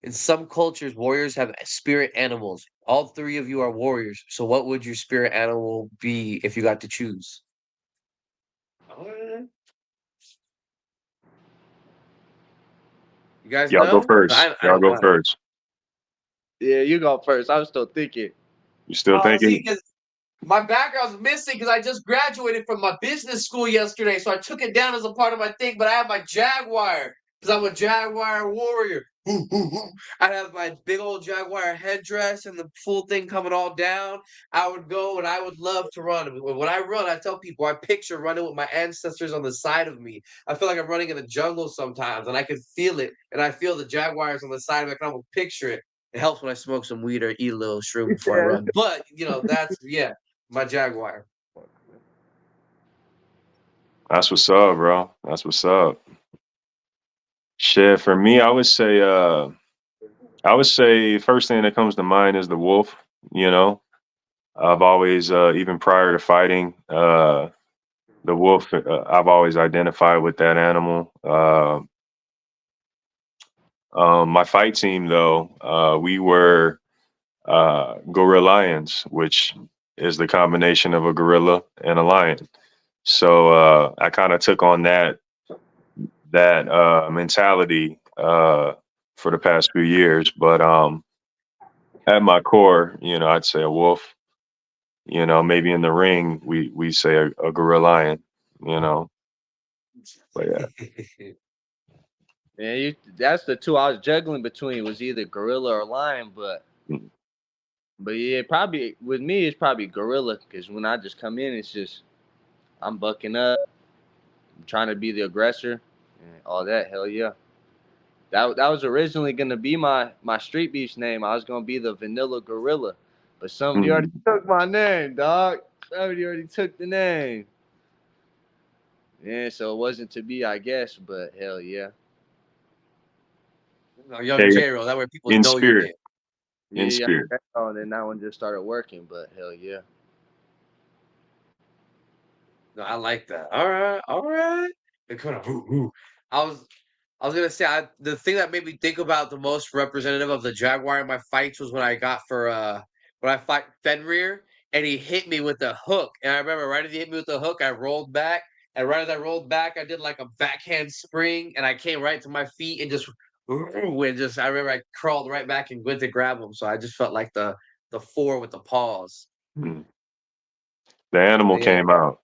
In some cultures, warriors have spirit animals. All three of you are warriors. So what would your spirit animal be if you got to choose? Alright. You guys Y'all go know? first. I Y'all know go mine. first. Yeah, you go first. I was still thinking. You still See, thinking? because my background's missing because I just graduated from my business school yesterday, so I took it down as a part of my thing. But I have my Jaguar because I'm a Jaguar warrior. I have my big old Jaguar headdress and the full thing coming all down. I would go and I would love to run. When I run, I tell people I picture running with my ancestors on the side of me. I feel like I'm running in the jungle sometimes, and I can feel it. And I feel the Jaguars on the side of me. I can almost picture it. It helps when I smoke some weed or eat a little shroom before I Yeah. run. But that's my Jaguar. That's what's up, bro. That's what's up. Shit, for me, I would say first thing that comes to mind is the wolf. You know, I've always, even prior to fighting, the wolf, I've always identified with that animal. My fight team, though, we were gorilla lions, which is the combination of a gorilla and a lion. So I kind of took on that mentality for the past few years. But at my core, I'd say a wolf. Maybe in the ring we say a gorilla lion. You know, but yeah. Man, that's the two I was juggling between was either gorilla or lion, Mm. but yeah, probably with me it's probably gorilla because when I just come in, it's just I'm bucking up, I'm trying to be the aggressor, and all that. Hell yeah, that was originally gonna be my street beefs name. I was gonna be the Vanilla Gorilla, but somebody already Mm. took my name, dog. Somebody already took the name. Yeah, so it wasn't to be, I guess, but hell yeah. Young Hey, Jayro. That way people in know your spirit, name. in Yeah, spirit. yeah. And then that one just started working, but hell yeah. No, I like that. All right, all right. They're kind of I was I was gonna say the thing that made me think about the most representative of the Jaguar in my fights was when I fight Fenrir and he hit me with the hook. And I remember right as he hit me with the hook, I rolled back. And right as I rolled back, I did like a backhand spring and I came right to my feet and just I remember I crawled right back and went to grab him. So I just felt like the four with the paws. Mm. The animal Yeah, came out.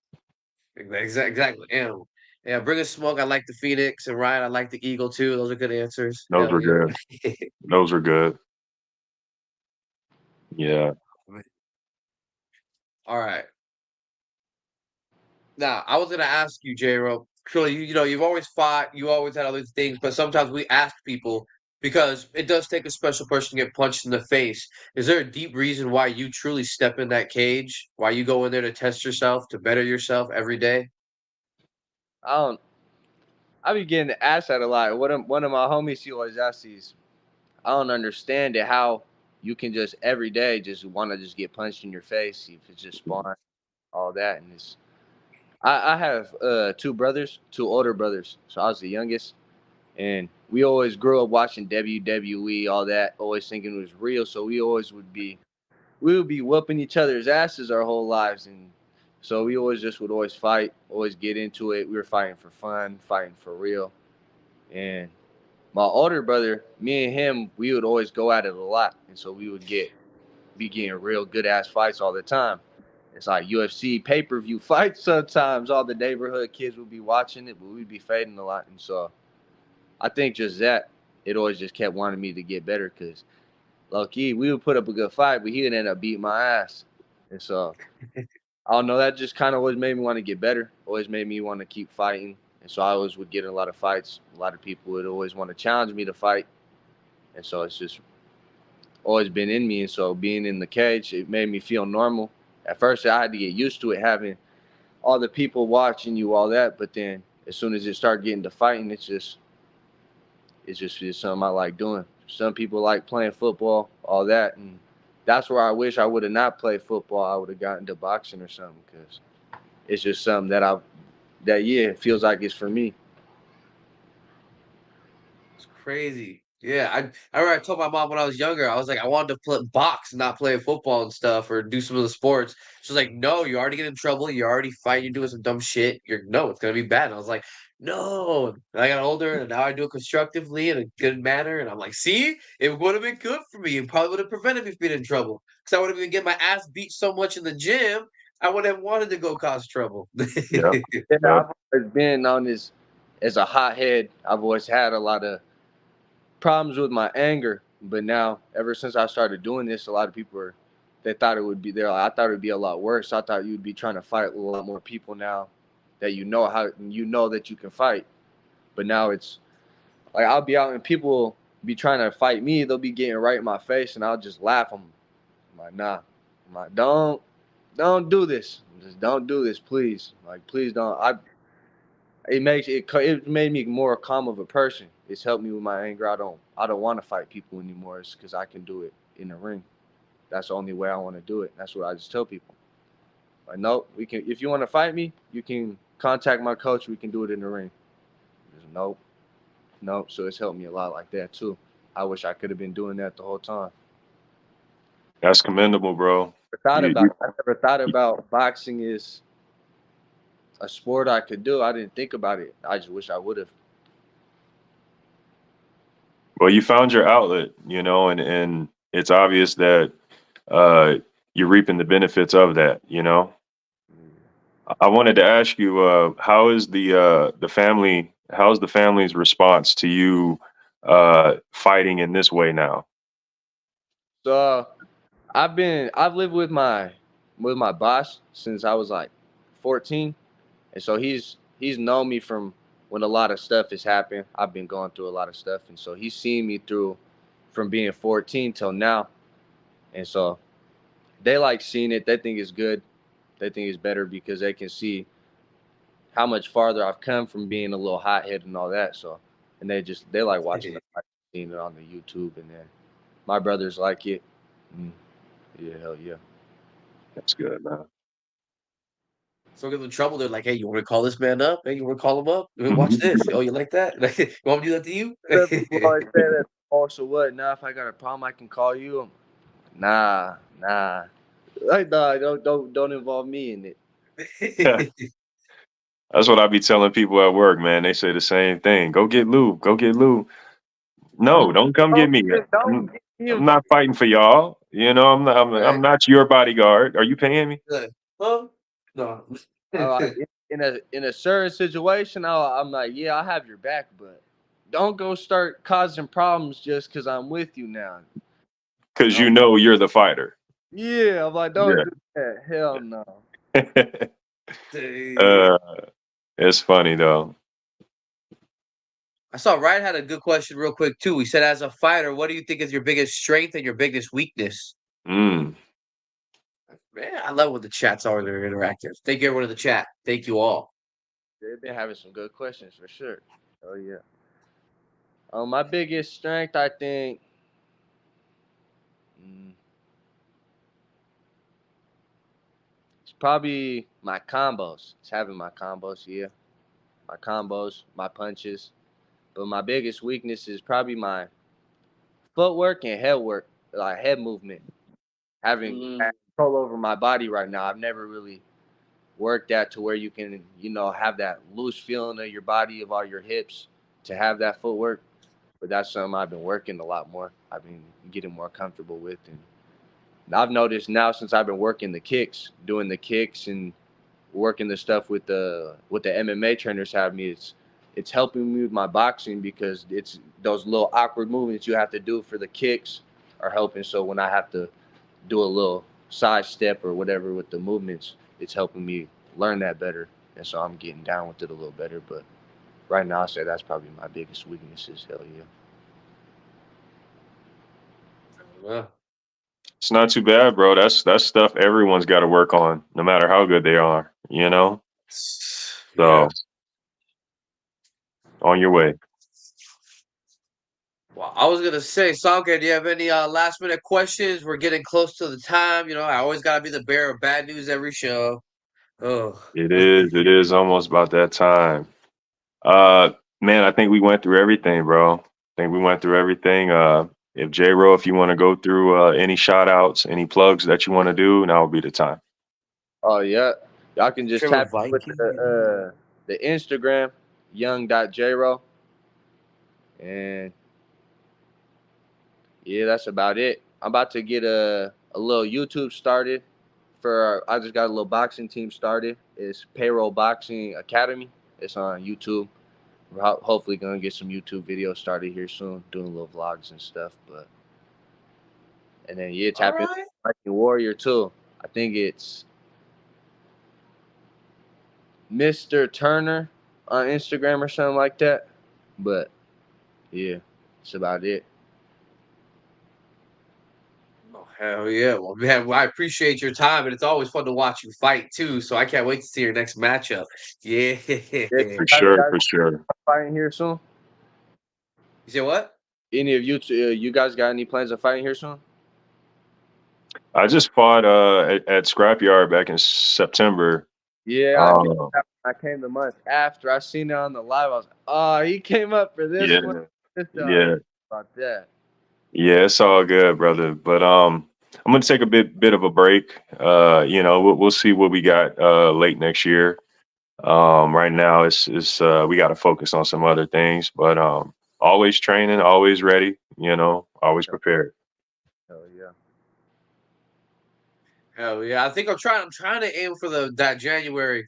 exactly. Animal. Yeah, Bring a Smoke. I like the Phoenix, and Ryan. I like the Eagle too. Those are good answers. Those Hell were yeah. good. Those were good. Yeah. All right. Now, I was gonna ask you, Jayro. Surely, you know, you've always fought, you always had all these things, but sometimes we ask people because it does take a special person to get punched in the face. Is there a deep reason why you truly step in that cage? Why you go in there to test yourself, to better yourself every day? I don't. I be getting asked that a lot. One of my homies, he always asks these. I don't understand it. How you can just every day just want to just get punched in your face if it's just sparring, all that, and it's. I have two brothers, two older brothers. So I was the youngest, and we always grew up watching WWE, all that, always thinking it was real. So we would be whooping each other's asses our whole lives, and so we always just would always fight, always get into it. We were fighting for fun, fighting for real, and my older brother, me and him, we would always go at it a lot, and so we would be getting real good ass fights all the time. It's like UFC pay-per-view fights sometimes. All the neighborhood kids would be watching it, but we'd be fading a lot, and so I think just that it always just kept wanting me to get better because low key we would put up a good fight, but he would end up beating my ass, and so I don't know. That just kind of always made me want to get better. Always made me want to keep fighting. And so I always would get in a lot of fights. A lot of people would always want to challenge me to fight. And so it's just always been in me. And so being in the cage, it made me feel normal. At first, I had to get used to it, having all the people watching you, all that. But then as soon as it started getting to fighting, it's just something I like doing. Some people like playing football, all that. And that's where I wish I would have not played football. I would have gotten into boxing or something because it's just something that it feels like it's for me. It's crazy. Yeah, I remember I told my mom when I was younger, I was like, I wanted to play box, not play football and stuff, or do some of the sports. She was like, "No, you already get in trouble. You're already fighting. You're doing some dumb shit. You're no, it's gonna be bad." And I was like, "No." And I got older, and now I do it constructively in a good manner. And I'm like, "See, it would have been good for me. It probably would have prevented me from being in trouble because I would have been getting my ass beat so much in the gym. I would have wanted to go cause trouble." Yeah. Yeah, Yeah. I've always been known as a hothead. I've always had a lot of problems with my anger, but now ever since I started doing this, a lot of people they thought it would be there. I thought it would be a lot worse. I thought you'd be trying to fight with a lot more people now that you know that you can fight. But now it's like I'll be out and people be trying to fight me. They'll be getting right in my face, and I'll just laugh. I'm like, nah. I'm like, don't do this. Just don't do this, please. Like, please don't. It made me more calm of a person. It's helped me with my anger. I don't want to fight people anymore. It's because I can do it in the ring. That's the only way I want to do it. That's what I just tell people. Like, no, we can. If you want to fight me, you can contact my coach. We can do it in the ring. Just, nope, nope. So it's helped me a lot like that too. I wish I could have been doing that the whole time. That's commendable, bro. You, you, I never thought about boxing as a sport I could do. I didn't think about it. I just wish I would have. well, you found your outlet, and it's obvious that uh, you're reaping the benefits of that. I wanted to ask you, how is the family? How's the family's response to you fighting in this way now? So I've lived with my boss since I was like 14, and so he's known me from when a lot of stuff has happened. I've been going through a lot of stuff, and so he's seen me through from being 14 till now, and so they like seeing it. They think it's good. They think it's better because they can see how much farther I've come from being a little hothead and all that. So, and they like watching it, like, seeing it on the YouTube, and then my brothers like it. Mm, yeah, hell yeah. That's good, man. So get in trouble. They're like, "Hey, you want to call this man up? Hey, you want to call him up? Watch this. Oh, you like that? You want me to do that to Some people you?" always say that. Oh, so what? Now, if I got a problem, I can call you. Nah. Like, nah, don't involve me in it. That's what I be telling people at work, man. They say the same thing. Go get Lou. Go get Lou. No, don't come get me. Don't I'm, get me I'm not fighting for y'all. I'm Right? not your bodyguard. Are you paying me? Like, huh? No. in a certain situation. I'm like, yeah, I have your back, but don't go start causing problems just because I'm with you now. Because Um, you're the fighter. yeah, I'm like, don't Yeah. do that. Hell no. Uh, it's funny though. I saw Ryan had a good question real quick too. He said, as a fighter, what do you think is your biggest strength and your biggest weakness? Mm. Man, I love when the chat's always interactive. Thank you everyone in the chat. Thank you all. They've been having some good questions for sure. Oh yeah. My biggest strength, I think, it's probably my combos. It's having my combos, yeah. My combos, my punches. But my biggest weakness is probably my footwork and head work, like head movement. Having control over my body right now. I've never really worked that to where you can, have that loose feeling of your body, of all your hips, to have that footwork. But that's something I've been working a lot more. I've been getting more comfortable with, and I've noticed now since I've been working the kicks, doing the kicks and working the stuff with the MMA trainers have me. It's helping me with my boxing because it's those little awkward movements you have to do for the kicks are helping. So when I have to do a little side step or whatever with the movements, it's helping me learn that better. And so I'm getting down with it a little better. But right now, I say that's probably my biggest weaknesses. Hell yeah. Well, It's not too bad, bro. That's stuff everyone's got to work on, no matter how good they are. So on your way. Well, I was gonna say, Salke, do you have any last minute questions? We're getting close to the time. I always gotta be the bearer of bad news every show. Oh, It is almost about that time. Man, I think we went through everything, bro. I think we went through everything. If Jayro, if you want to go through any shout outs, any plugs that you want to do, now would be the time. Oh yeah. Y'all can just tap Viking. with the Instagram, young.jayro. And yeah, that's about it. I'm about to get a little YouTube started I just got a little boxing team started. It's Payroll Boxing Academy. It's on YouTube. We're hopefully gonna get some YouTube videos started here soon, doing little vlogs and stuff. And then tap in Viking Warrior too. I think it's Mr. Turner on Instagram or something like that. But yeah, that's about it. Oh, hell yeah. Well, man, I appreciate your time, and it's always fun to watch you fight too. So I can't wait to see your next matchup. Yeah. For sure. Fighting here soon? You say what? Any of you guys got any plans of fighting here soon? I just fought at Scrapyard back in September. Yeah, I came the month after. I seen it on the live. I was like, oh, he came up for this one. Yeah. About that. Yeah, it's all good, brother. But I'm gonna take a bit of a break. We'll see what we got late next year. Right now it's we got to focus on some other things, but always training, always ready. Always prepared. Hell yeah. Hell yeah. I think I'm trying to aim for the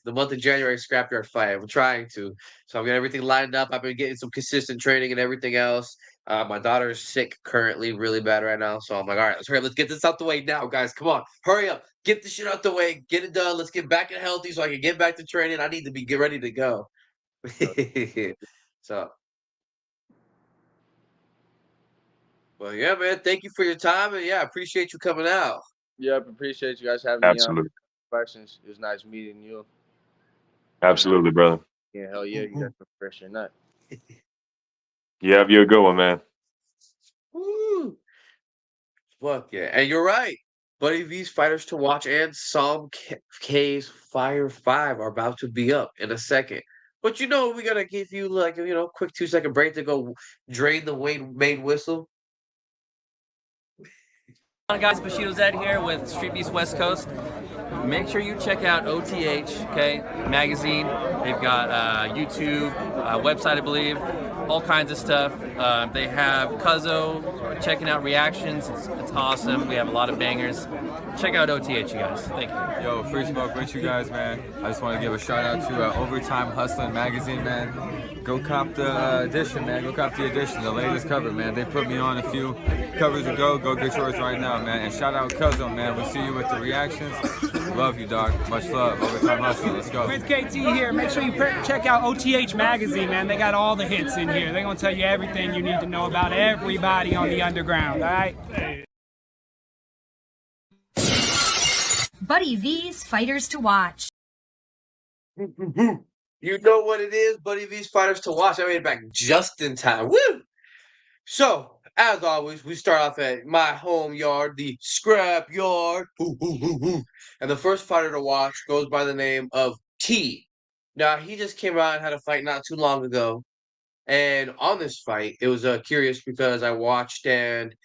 month of January Scrapyard fight. I'm trying to. So I've got everything lined up. I've been getting some consistent training and everything else. My daughter's sick currently, really bad right now. So I'm like, all right, let's get this out the way now, guys. Come on, hurry up. Get this shit out the way. Get it done. Let's get back and healthy so I can get back to training. I need to get ready to go. So, well, yeah, man. Thank you for your time. And yeah, I appreciate you coming out. Yep, appreciate you guys having me on. Questions. It was nice meeting you. Absolutely, brother. Yeah, hell yeah, you got some fresh your nut. Yeah, have you a good one, man. Woo! Fuck yeah. And you're right. Buddy V's Fighters to Watch and Psalm K's Fire 5 are about to be up in a second. But we gotta give you like a quick 2-second break to go drain the main whistle. Hi guys, Bushido Zed here with StreetBeefs West Coast. Make sure you check out OTH, magazine. They've got YouTube, website, I believe. all kinds of stuff. They have Cuzzo checking out reactions. It's awesome. We have a lot of bangers. Check out OTH, you guys. Thank you. Yo, free smoke with you guys, man. I just want to give a shout out to Overtime Hustling Magazine, man. Go cop the edition, man. Go cop the edition, the latest cover, man. They put me on a few covers ago. Go get yours right now, man. And shout out Cuzzo, man. We'll see you with the reactions. Love you, dog. Much love. Overtime Hustling. Let's go. With KT here. Make sure you check out OTH Magazine, man. They got all the hits in here. They're going to tell you everything you need to know about everybody on the underground, all right? Buddy V's Fighters to Watch. You know what it is, Buddy V's Fighters to Watch. I made it back just in time. Woo! So, as always, we start off at my home yard, the Scrapyard. And the first fighter to watch goes by the name of T. Now, he just came out and had a fight not too long ago. And on this fight, it was curious because I watched and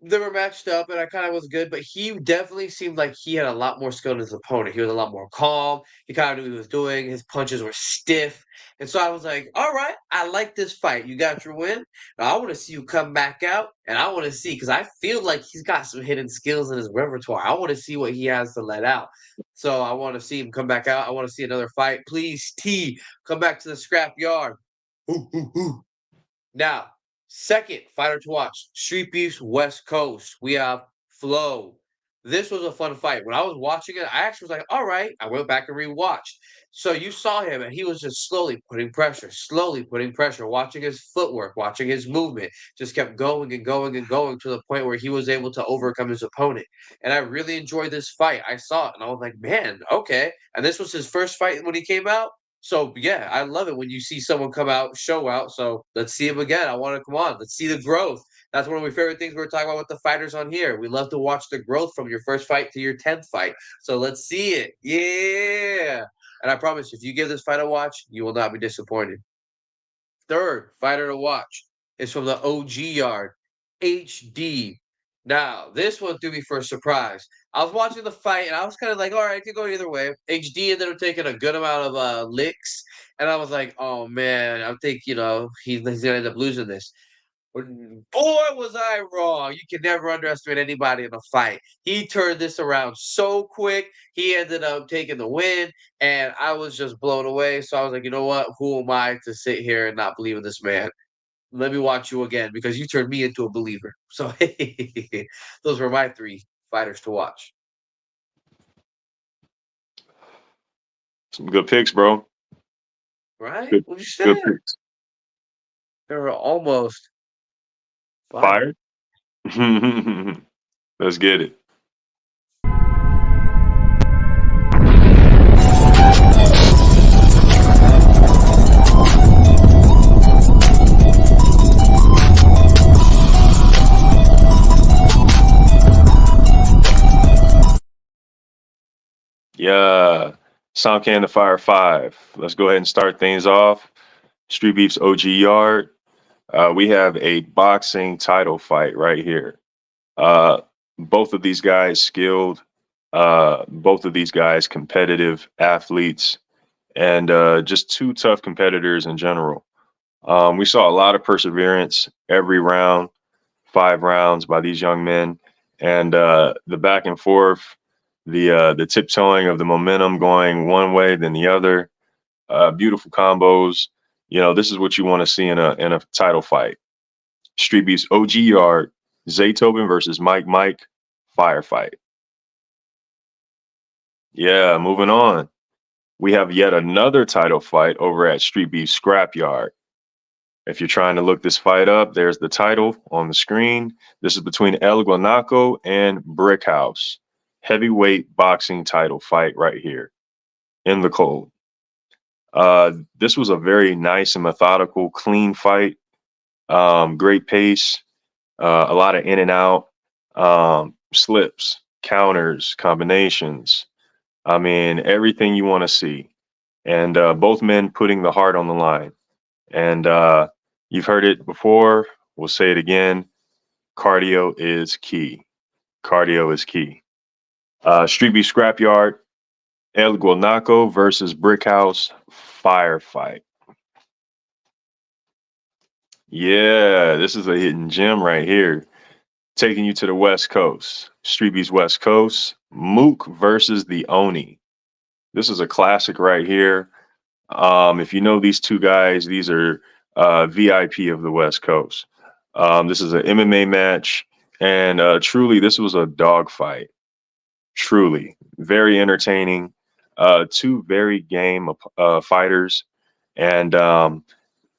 they were matched up and I kind of was good, but he definitely seemed like he had a lot more skill than his opponent. He was a lot more calm. He kind of knew what he was doing. His punches were stiff. And so I was like, all right, I like this fight. You got your win. Now I want to see you come back out, and I want to see, because I feel like he's got some hidden skills in his repertoire. I want to see what he has to let out. So I want to see him come back out. I want to see another fight. Please, T, come back to the Scrapyard. Now, second fighter to watch, StreetBeefs West Coast. We have Flo. This was a fun fight. When I was watching it, I actually was like, all right. I went back and rewatched. So you saw him, and he was just slowly putting pressure, watching his footwork, watching his movement, just kept going and going and going to the point where he was able to overcome his opponent. And I really enjoyed this fight. I saw it, and I was like, man, okay. And this was his first fight when he came out. So, yeah, I love it when you see someone come out, show out. So let's see him again. I want to come on. Let's see the growth. That's one of my favorite things we're talking about with the fighters on here. We love to watch the growth from your first fight to your 10th fight. So let's see it. Yeah. And I promise, if you give this fight a watch, you will not be disappointed. Third fighter to watch is from the OG Yard, HD. Now, this one threw me for a surprise. I was watching the fight, and I was kind of like, all right, it could go either way. HD ended up taking a good amount of licks, and I was like, oh, man, I think, he's going to end up losing this. Boy, was I wrong. You can never underestimate anybody in a fight. He turned this around so quick. He ended up taking the win, and I was just blown away. So I was like, you know what? Who am I to sit here and not believe in this man? Let me watch you again, because you turned me into a believer. So those were my three fighters to watch. Some good picks, bro. Right? Good, What you good said? picks. They were almost Fire. Let's get it. Yeah. Sound Can the Fire 5. Let's go ahead and start things off. StreetBeefs OG Yard. We have a boxing title fight right here. Both of these guys skilled, both of these guys competitive athletes, and just two tough competitors in general. We saw a lot of perseverance every round, 5 rounds by these young men, and the back and forth, the tiptoeing of the momentum going one way then the other, beautiful combos. This is what you want to see in a title fight. StreetBeefs OG Yard, Zaytoven versus Mike, firefight. Yeah, moving on. We have yet another title fight over at StreetBeefs Scrapyard. If you're trying to look this fight up, there's the title on the screen. This is between El Guanaco and Brickhouse. Heavyweight boxing title fight right here in the cold. This was a very nice and methodical, clean fight. Great pace, a lot of in and out, slips, counters, combinations. I mean, everything you want to see. And both men putting the heart on the line. And you've heard it before. We'll say it again. Cardio is key. Cardio is key. StreetBeefs Scrapyard, El Guanaco versus Brickhouse firefight. Yeah, this is a hidden gem right here. Taking you to the West Coast. StreetBeefs West Coast. Mook versus the Oni. This is a classic right here. If you know these two guys, these are VIP of the West Coast. This is an MMA match, and truly, this was a dogfight. Truly, very entertaining. Two very game fighters, and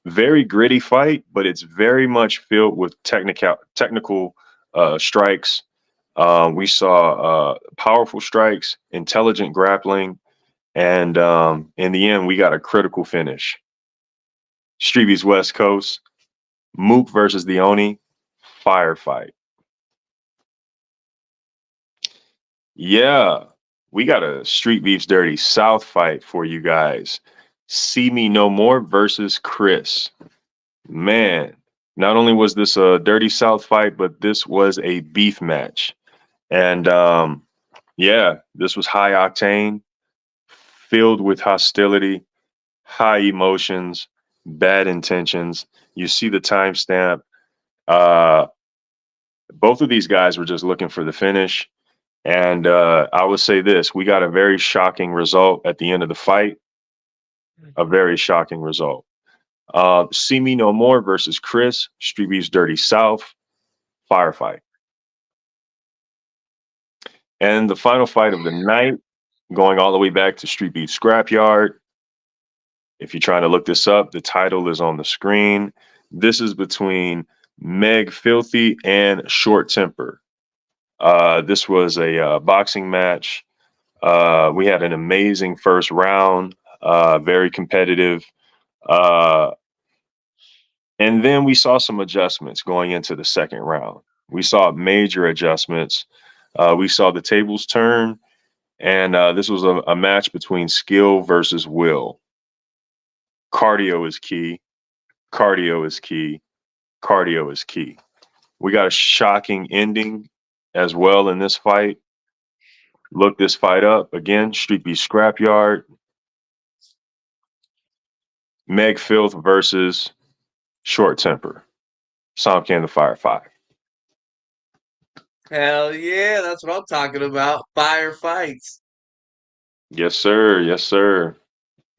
very gritty fight, but it's very much filled with technical strikes. We saw powerful strikes, intelligent grappling, and in the end, we got a critical finish. StreetBeefs West Coast, Mook versus the Oni, firefight. Yeah, we got a StreetBeefs Dirty South fight for you guys. See Me No More versus Chris. Man, not only was this a Dirty South fight, but this was a beef match. And yeah, this was high octane, filled with hostility, high emotions, bad intentions. You see the timestamp. Both of these guys were just looking for the finish. And I would say this, we got a very shocking result at the end of the fight. A very shocking result. See Me No More versus Chris, StreetBeefs Dirty South, firefight. And the final fight of the night, going all the way back to StreetBeefs Scrapyard. If you're trying to look this up, the title is on the screen. This is between Meg Filthy and Short Temper. This was a boxing match. We had an amazing first round, very competitive. And then we saw some adjustments going into the second round. We saw major adjustments. We saw the tables turn, and this was a match between skill versus will. Cardio is key. Cardio is key. Cardio is key. We got a shocking ending as well in this fight. Look this fight up. Again, StreetBeefs Scrapyard. Meg Filth versus Short Temper. Psalm Can the Fire 5. Hell yeah, that's what I'm talking about. Fire fights. Yes, sir. Yes, sir.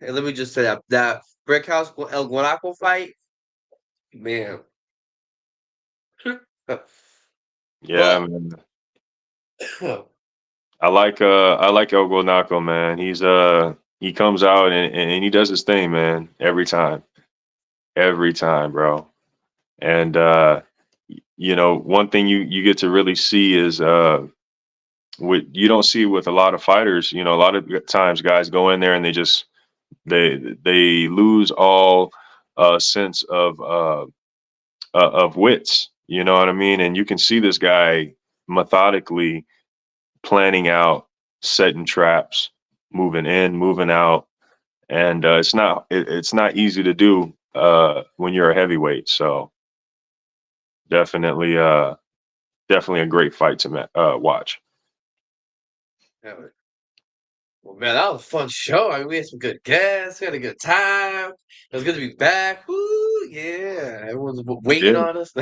Hey, let me just say that Brick House El Guanaco fight, man. Yeah, man. I like El Guanaco, man. He comes out and he does his thing, man, every time. Every time, bro. And you know, one thing you get to really see is what you don't see with a lot of fighters. You know, a lot of times guys go in there and they lose all sense of wits. You know what I mean? And you can see this guy methodically planning out, setting traps, moving in, moving out, and it's not easy to do when you're a heavyweight. So definitely a great fight to watch. Yeah, well, man, that was a fun show. I mean, we had some good guests. We had a good time. It was good to be back. Woo, yeah. Everyone's waiting on us.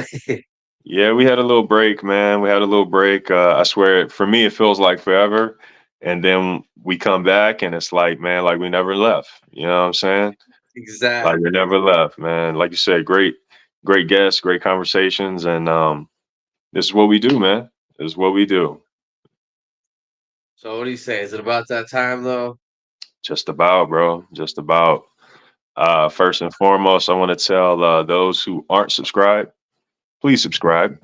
Yeah, we had a little break, man. We had a little break. I swear, for me, it feels like forever. And then we come back and it's like, man, like we never left. You know what I'm saying? Exactly. Like we never left, man. Like you said, great guests, great conversations. And this is what we do, man. This is what we do. So what do you say? Is it about that time, though? Just about, bro. Just about. First and foremost, I want to tell those who aren't subscribed, please subscribe.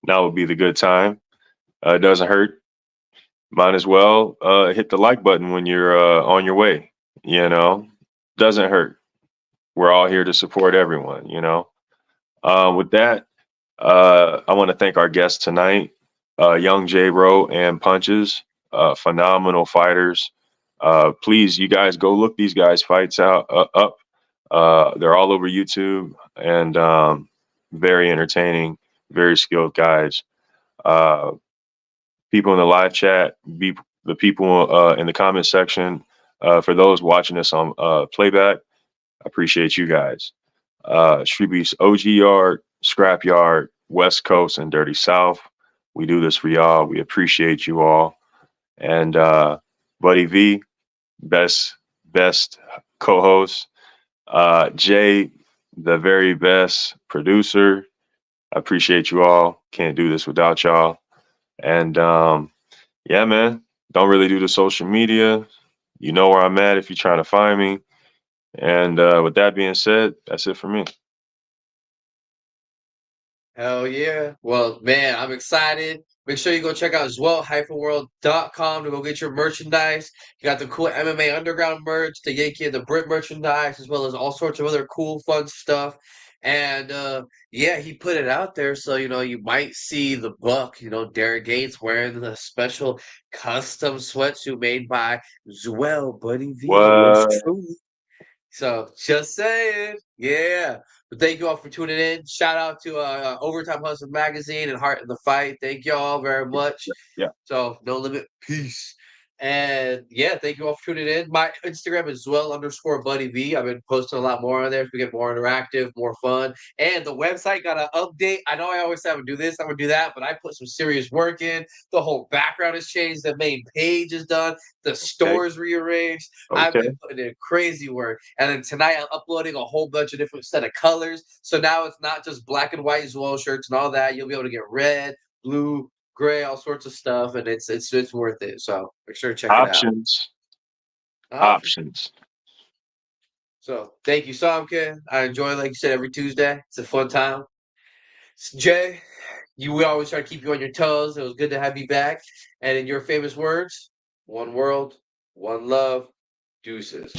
Now would be the good time. It doesn't hurt. Might as well hit the like button when you're on your way. You know, doesn't hurt. We're all here to support everyone. You know. With that, I want to thank our guests tonight, young Jayro and Punches, phenomenal fighters. Please, you guys go look these guys' fights up. They're all over YouTube and very entertaining, very skilled guys. People in the live chat, the people in the comment section, for those watching this on playback, I appreciate you guys. StreetBeefs OG Yard, Scrapyard, West Coast, and Dirty South. We do this for y'all. We appreciate you all. And Buddy V, best co-host. Jay, the very best producer. I appreciate you all. Can't do this without y'all. And yeah, man, don't really do the social media. You know where I'm at if you're trying to find me. And with that being said, that's it for me. Hell yeah. Well, man, I'm excited. Make sure you go check out Zwell-world.com to go get your merchandise. You got the cool MMA Underground merch, the Yankee and the Brit merchandise, as well as all sorts of other cool, fun stuff. And yeah, he put it out there, so you might see the Buck, Derek Gates wearing the special custom sweatsuit made by Zwell Buddy V. Yours What? truly. So just saying, yeah. But thank you all for tuning in. Shout out to Overtime Hustle Magazine and Heart in the Fight. Thank you all very much. Yeah. So no limit, peace. And yeah, thank you all for tuning in. My Instagram is Zwell_Buddy V. I've been posting a lot more on there to get more interactive, more fun. And the website got an update. I know I always say I would do this, I would do that, but I put some serious work in. The whole background has changed. The main page is done. The store is rearranged. I've been putting in crazy work. And then tonight I'm uploading a whole bunch of different set of colors. So now it's not just black and white Zwell shirts and all that. You'll be able to get red, blue, gray, all sorts of stuff, and it's worth it. So make sure to check Options. it out. Options. So thank you, Samke. I enjoy, like you said, every Tuesday. It's a fun time. Jay, we always try to keep you on your toes. It was good to have you back. And in your famous words, one world, one love, deuces.